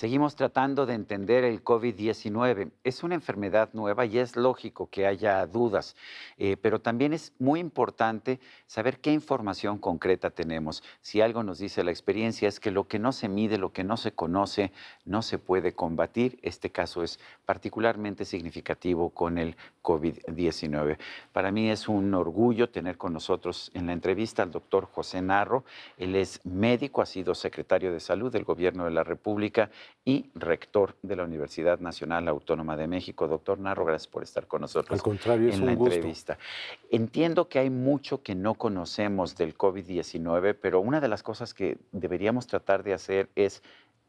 Seguimos tratando de entender el COVID-19. Es una enfermedad nueva y es lógico que haya dudas, pero también es muy importante saber qué información concreta tenemos. Si algo nos dice la experiencia es que lo que no se mide, lo que no se conoce, no se puede combatir. Este caso es particularmente significativo con el COVID-19. Para mí es un orgullo tener con nosotros en la entrevista al doctor José Narro. Él es médico, ha sido secretario de Salud del Gobierno de la República y rector de la Universidad Nacional Autónoma de México. Doctor Narro, gracias por estar con Al nosotros contrario, es en la un gusto. entrevista. Entiendo que hay mucho que no conocemos del COVID-19, pero una de las cosas que deberíamos tratar de hacer es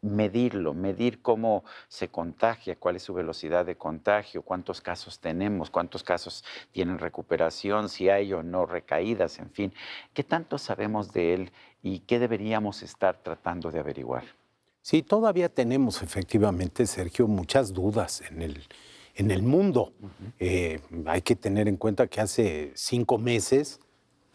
medirlo, medir cómo se contagia, cuál es su velocidad de contagio, cuántos casos tenemos, cuántos casos tienen recuperación, si hay o no recaídas, en fin. ¿Qué tanto sabemos de él y qué deberíamos estar tratando de averiguar? Sí, todavía tenemos efectivamente, Sergio, muchas dudas en el mundo. Ujú. Hay que tener en cuenta que hace 5 meses,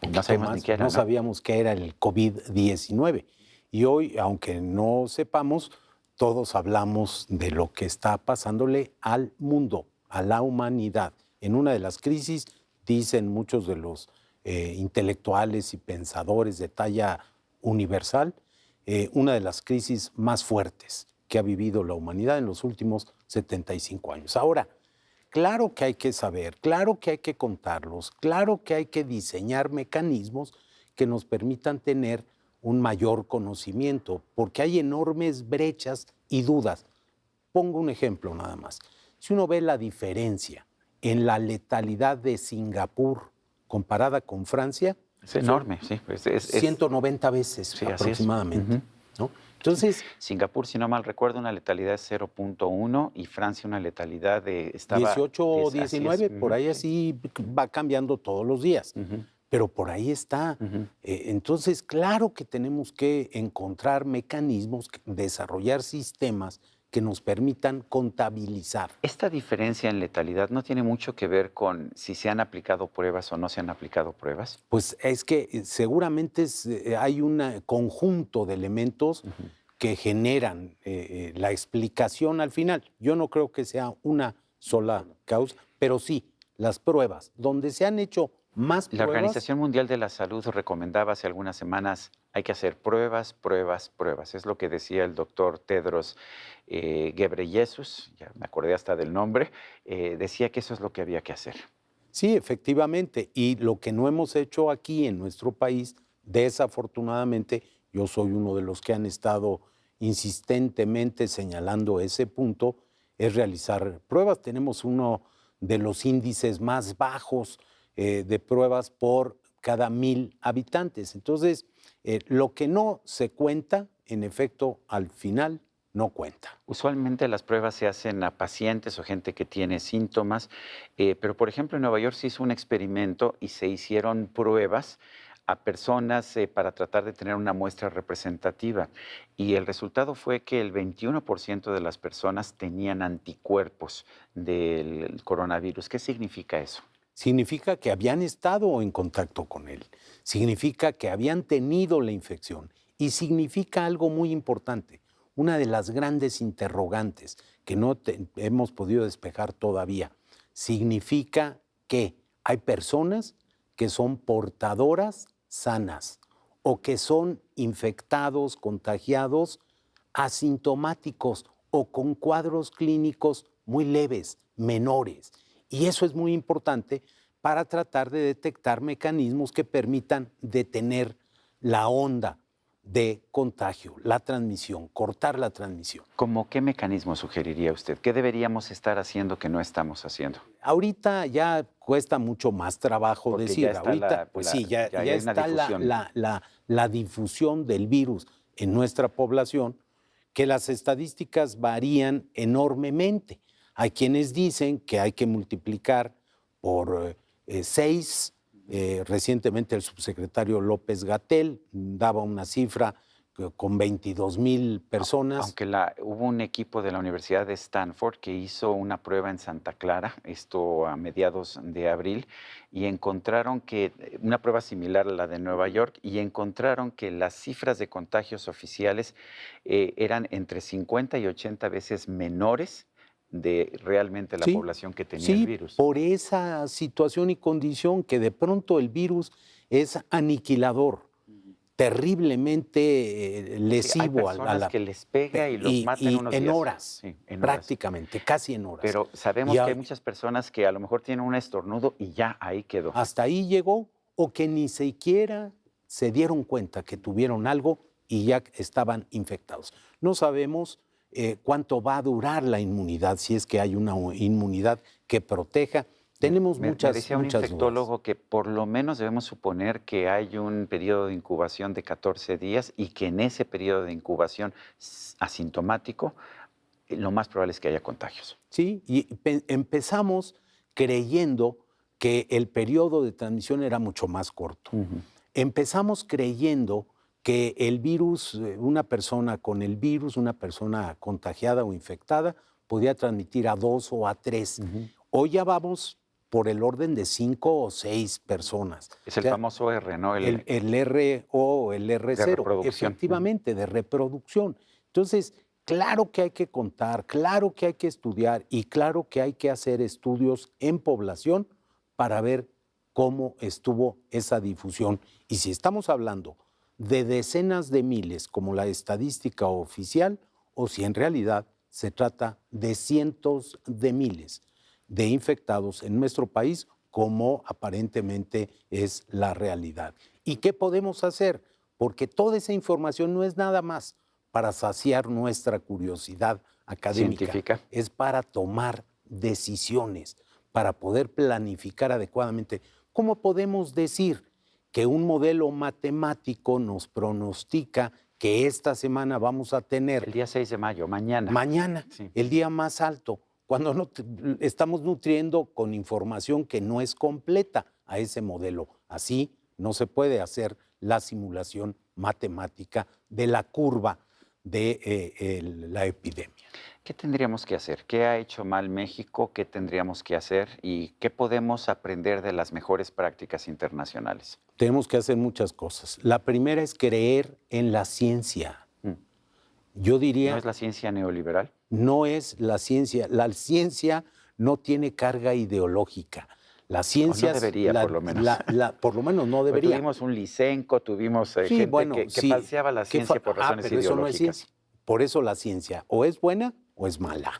No poquito sabemos ni más, qué era, no ¿no? sabíamos qué era el COVID-19. Y hoy, aunque no sepamos, todos hablamos de lo que está pasándole al mundo, a la humanidad. En una de las crisis, dicen muchos de los intelectuales y pensadores de talla universal, una de las crisis más fuertes que ha vivido la humanidad en los últimos 75 años. Ahora, claro que hay que saber, claro que hay que contarlos, claro que hay que diseñar mecanismos que nos permitan tener un mayor conocimiento, porque hay enormes brechas y dudas. Pongo un ejemplo nada más. Si uno ve la diferencia en la letalidad de Singapur comparada con Francia, Es son enorme, sí. 190 veces Sí, así es. aproximadamente, Ujú. ¿no? Entonces, Singapur, si no mal recuerdo, una letalidad de 0,1 y Francia una letalidad de, estaba, 18 o así es. 19, por Ujú, ahí sí. así va cambiando todos los días, Ujú, pero por ahí está. ujú. Entonces, claro que tenemos que encontrar mecanismos, desarrollar sistemas que nos permitan contabilizar. Esta diferencia en letalidad no tiene mucho que ver con si se han aplicado pruebas o no se han aplicado pruebas. Pues es que seguramente hay un conjunto de elementos Ujú. que generan la explicación al final. Yo no creo que sea una sola causa, pero sí las pruebas. Donde se han hecho más La pruebas, Organización Mundial de la Salud recomendaba hace algunas semanas, hay que hacer pruebas, pruebas, pruebas. Es lo que decía el doctor Tedros Ghebreyesus, ya me acordé hasta del nombre, decía que eso es lo que había que hacer. sí, efectivamente. Y lo que no hemos hecho aquí en nuestro país, desafortunadamente, yo soy uno de los que han estado insistentemente señalando ese punto, es realizar pruebas. Tenemos uno de los índices más bajos de pruebas por cada 1,000 habitantes. Entonces, lo que no se cuenta, en efecto, al final no cuenta. Usualmente las pruebas se hacen a pacientes o gente que tiene síntomas, pero por ejemplo en Nueva York se hizo un experimento y se hicieron pruebas a personas para tratar de tener una muestra representativa y el resultado fue que el 21% de las personas tenían anticuerpos del coronavirus. ¿Qué significa eso? Significa que habían estado en contacto con él, significa que habían tenido la infección y significa algo muy importante, una de las grandes interrogantes que no hemos podido despejar todavía. Significa que hay personas que son portadoras sanas o que son infectados, contagiados, asintomáticos o con cuadros clínicos muy leves, menores. Y eso es muy importante para tratar de detectar mecanismos que permitan detener la onda de contagio, la transmisión, cortar la transmisión. ¿Cómo qué mecanismo sugeriría usted? ¿Qué deberíamos estar haciendo que no estamos haciendo? Ahorita ya cuesta mucho más trabajo Porque ya decir, está ahorita, pues sí, ya ya hay una está difusión. la difusión del virus en nuestra población, que las estadísticas varían enormemente. Hay quienes dicen que hay que multiplicar por 6. Recientemente el subsecretario López Gatell daba una cifra con 22,000 personas. Aunque hubo un equipo de la Universidad de Stanford que hizo una prueba en Santa Clara, esto a mediados de abril, y encontraron que, una prueba similar a la de Nueva York, y encontraron que las cifras de contagios oficiales eran entre 50 y 80 veces menores de realmente la Sí, población que tenía el sí, virus. por esa situación y condición que de pronto el virus es aniquilador, terriblemente Sí, hay lesivo personas que les pega y los mata en y unos en días. horas, Sí, en horas. prácticamente, casi en horas. Pero Y sabemos que hay muchas personas que a lo mejor tienen un estornudo y ya ahí quedó. hasta ahí llegó, o que ni siquiera se dieron cuenta que tuvieron algo y ya estaban infectados. No sabemos cuánto va a durar la inmunidad, si es que hay una inmunidad que proteja. Tenemos Me muchas decía un dudas. infectólogo que por lo menos debemos suponer que hay un periodo de incubación de 14 días y que en ese periodo de incubación asintomático, lo más probable es que haya contagios. Sí, y empezamos creyendo que el periodo de transmisión era mucho más corto. Empezamos creyendo que el virus, una persona con el virus, una persona contagiada o infectada, podía transmitir a 2 o a 3. Hoy ya vamos por el orden de 5 o 6 personas. Es el famoso R, ¿no? El R o el R0, de reproducción. efectivamente, de reproducción. Entonces, claro que hay que contar, claro que hay que estudiar y claro que hay que hacer estudios en población para ver cómo estuvo esa difusión. Y si estamos hablando de decenas de miles, como la estadística oficial, o si en realidad se trata de cientos de miles de infectados en nuestro país, como aparentemente es la realidad. ¿Y qué podemos hacer? Porque toda esa información no es nada más para saciar nuestra curiosidad académica, científica, es para tomar decisiones, para poder planificar adecuadamente. ¿Cómo podemos decir que un modelo matemático nos pronostica que esta semana vamos a tener... El día 6 de mayo, mañana. Mañana, sí, el día más alto, cuando estamos nutriendo con información que no es completa a ese modelo. Así no se puede hacer la simulación matemática de la curva de la epidemia. ¿Qué tendríamos que hacer? ¿Qué ha hecho mal México? ¿Qué tendríamos que hacer? ¿Y qué podemos aprender de las mejores prácticas internacionales? Tenemos que hacer muchas cosas. La primera es creer en la ciencia. Yo diría... ¿No es la ciencia neoliberal? No es la ciencia. La ciencia no tiene carga ideológica. La ciencia... No debería, por lo menos. Por lo menos no debería. Tuvimos un Lysenko, tuvimos sí, gente bueno, que sí, falseaba la ciencia por razones pero ideológicas. Eso no es ciencia. Por eso la ciencia o es buena o es mala.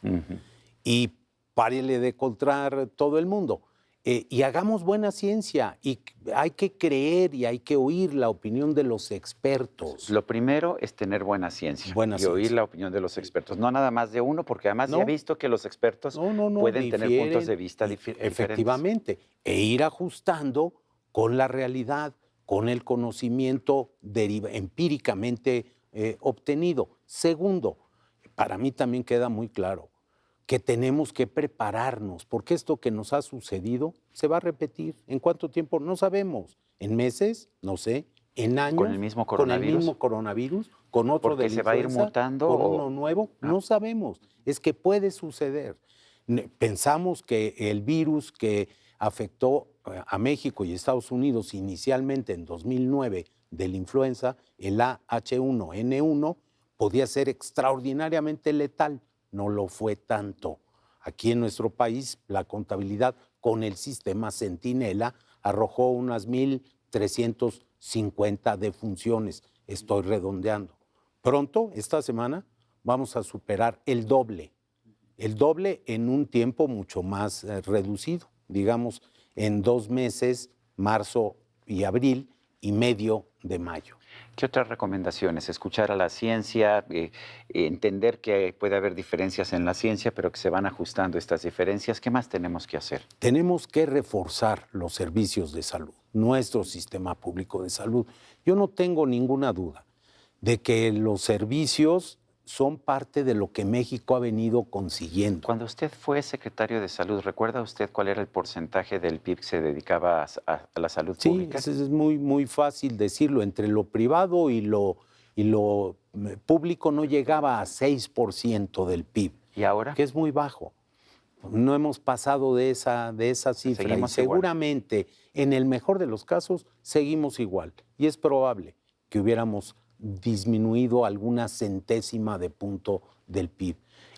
Y párele de encontrar todo el mundo. Y hagamos buena ciencia. Y hay que creer y hay que oír la opinión de los expertos. Lo primero es tener buena ciencia oír la opinión de los expertos. No nada más de uno, porque además ya he visto que los expertos pueden tener puntos de vista diferentes. Efectivamente. E ir ajustando con la realidad, con el conocimiento empíricamente obtenido. Segundo, para mí también queda muy claro que tenemos que prepararnos, porque esto que nos ha sucedido se va a repetir. ¿En cuánto tiempo? No sabemos. ¿En meses? No sé. ¿En años? ¿Con el mismo coronavirus? ¿Con el mismo coronavirus? ¿Con otro de la se va a ir mutando? ¿Con uno nuevo? No sabemos. Es que puede suceder. Pensamos que el virus que afectó a México y Estados Unidos inicialmente en 2009 de la influenza, el H1N1, podía ser extraordinariamente letal. No lo fue tanto. Aquí en nuestro país, la contabilidad con el sistema Centinela arrojó unas 1,350 defunciones. Estoy redondeando. Pronto, esta semana, vamos a superar el doble en un tiempo mucho más reducido, digamos, en 2 meses, marzo y abril, y medio de mayo. ¿Qué otras recomendaciones? Escuchar a la ciencia, entender que puede haber diferencias en la ciencia, pero que se van ajustando estas diferencias. ¿Qué más tenemos que hacer? Tenemos que reforzar los servicios de salud, nuestro sistema público de salud. Yo no tengo ninguna duda de que los servicios son parte de lo que México ha venido consiguiendo. Cuando usted fue secretario de Salud, ¿recuerda usted cuál era el porcentaje del PIB que se dedicaba a la salud pública? Sí, es muy, muy fácil decirlo. Entre lo privado y lo y lo público no llegaba a 6% del PIB. ¿Y ahora? Que es muy bajo. No hemos pasado de esa cifra. Seguimos y seguramente, en el mejor de los casos, seguimos igual. Y es probable que hubiéramos disminuido alguna centésima de punto del PIB.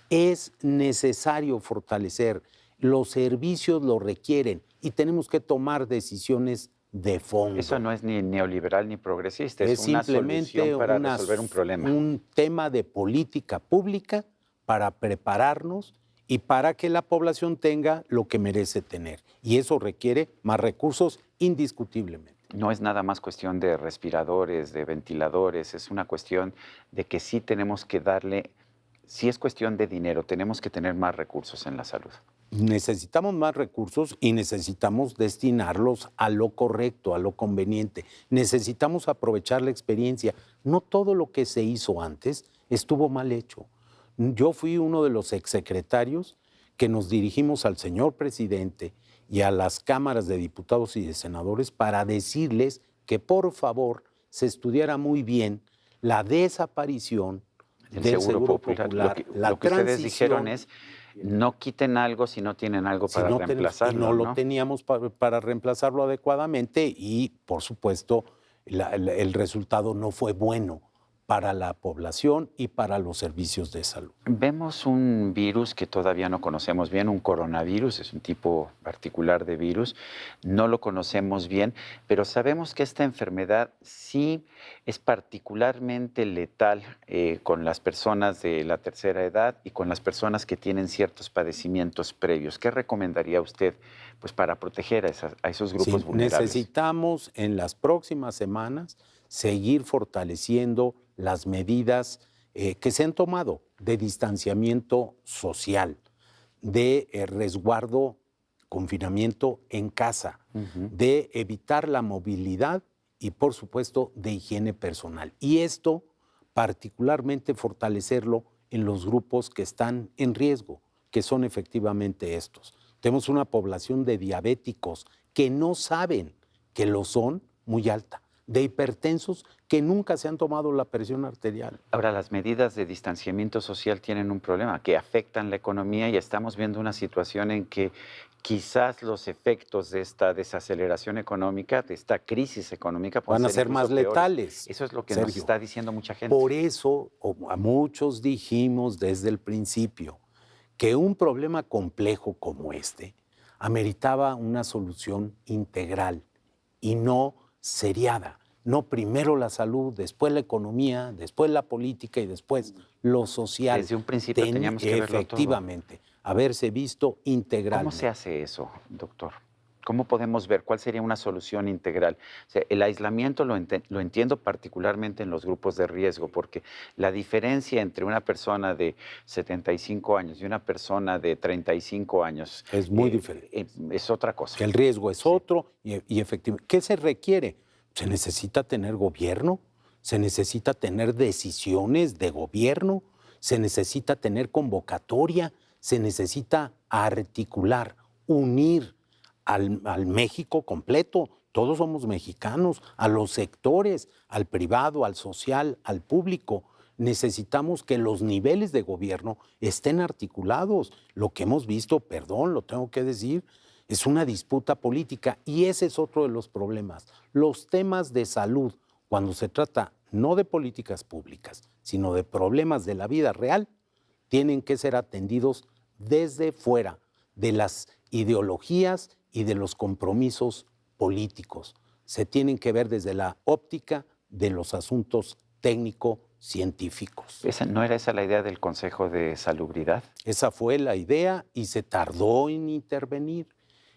Es necesario fortalecer. Los servicios lo requieren y tenemos que tomar decisiones de fondo. Eso no es ni neoliberal ni progresista, es una simplemente solución para resolver un problema. Un tema de política pública para prepararnos y para que la población tenga lo que merece tener. Y eso requiere más recursos indiscutiblemente. No es nada más cuestión de respiradores, de ventiladores, es una cuestión de que sí tenemos que darle, sí es cuestión de dinero, tenemos que tener más recursos en la salud. Necesitamos más recursos y necesitamos destinarlos a lo correcto, a lo conveniente. Necesitamos aprovechar la experiencia. No todo lo que se hizo antes estuvo mal hecho. Yo fui uno de los exsecretarios que nos dirigimos al señor presidente y a las cámaras de diputados y de senadores para decirles que por favor se estudiara muy bien la desaparición del Seguro Popular. Lo que ustedes dijeron es, no quiten algo si no tienen algo para reemplazarlo. Y no lo teníamos para reemplazarlo adecuadamente y, por supuesto, el resultado no fue bueno para la población y para los servicios de salud. Vemos un virus que todavía no conocemos bien, un coronavirus, es un tipo particular de virus, no lo conocemos bien, pero sabemos que esta enfermedad sí es particularmente letal con las personas de la tercera edad y con las personas que tienen ciertos padecimientos previos. ¿Qué recomendaría usted pues, para proteger a esos grupos vulnerables? Necesitamos en las próximas semanas seguir fortaleciendo las medidas que se han tomado de distanciamiento social, de resguardo, confinamiento en casa, de evitar la movilidad y, por supuesto, de higiene personal. Y esto, particularmente, fortalecerlo en los grupos que están en riesgo, que son efectivamente estos. Tenemos una población de diabéticos que no saben que lo son muy alta, de hipertensos que nunca se han tomado la presión arterial. Ahora, las medidas de distanciamiento social tienen un problema, que afectan la economía y estamos viendo una situación en que quizás los efectos de esta desaceleración económica, de esta crisis económica, van a ser más letales. Eso es lo que nos está diciendo mucha gente. Por eso, a muchos dijimos desde el principio que un problema complejo como este ameritaba una solución integral y no seriada. No primero la salud, después la economía, después la política y después lo social. Desde un principio teníamos que verlo todo. Efectivamente, haberse visto integralmente. ¿Cómo se hace eso, doctor? ¿Cómo podemos ver cuál sería una solución integral? O sea, el aislamiento lo entiendo particularmente en los grupos de riesgo, porque la diferencia entre una persona de 75 años y una persona de 35 años es muy diferente. Es otra cosa. Que el riesgo es otro y efectivamente. ¿Qué se requiere? Se necesita tener gobierno, se necesita tener decisiones de gobierno, se necesita tener convocatoria, se necesita articular, unir al México completo, todos somos mexicanos, a los sectores, al privado, al social, al público. Necesitamos que los niveles de gobierno estén articulados. Lo que hemos visto, perdón, lo tengo que decir, es una disputa política y ese es otro de los problemas. Los temas de salud, cuando se trata no de políticas públicas, sino de problemas de la vida real, tienen que ser atendidos desde fuera de las ideologías y de los compromisos políticos. Se tienen que ver desde la óptica de los asuntos técnico-científicos. ¿No era esa la idea del Consejo de Salubridad? Esa fue la idea y se tardó en intervenir.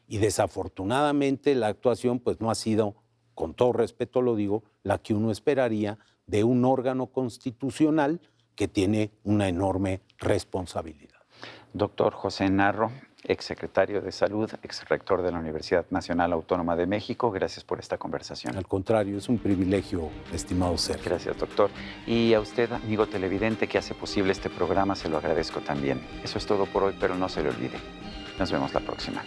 Y desafortunadamente la actuación pues no ha sido, con todo respeto lo digo, la que uno esperaría de un órgano constitucional que tiene una enorme responsabilidad. Doctor José Narro, exsecretario de Salud, exrector de la Universidad Nacional Autónoma de México, gracias por esta conversación. Al contrario, es un privilegio, estimado Sergio. Gracias, doctor. Y a usted, amigo televidente, que hace posible este programa, se lo agradezco también. Eso es todo por hoy, pero no se le olvide. Nos vemos la próxima.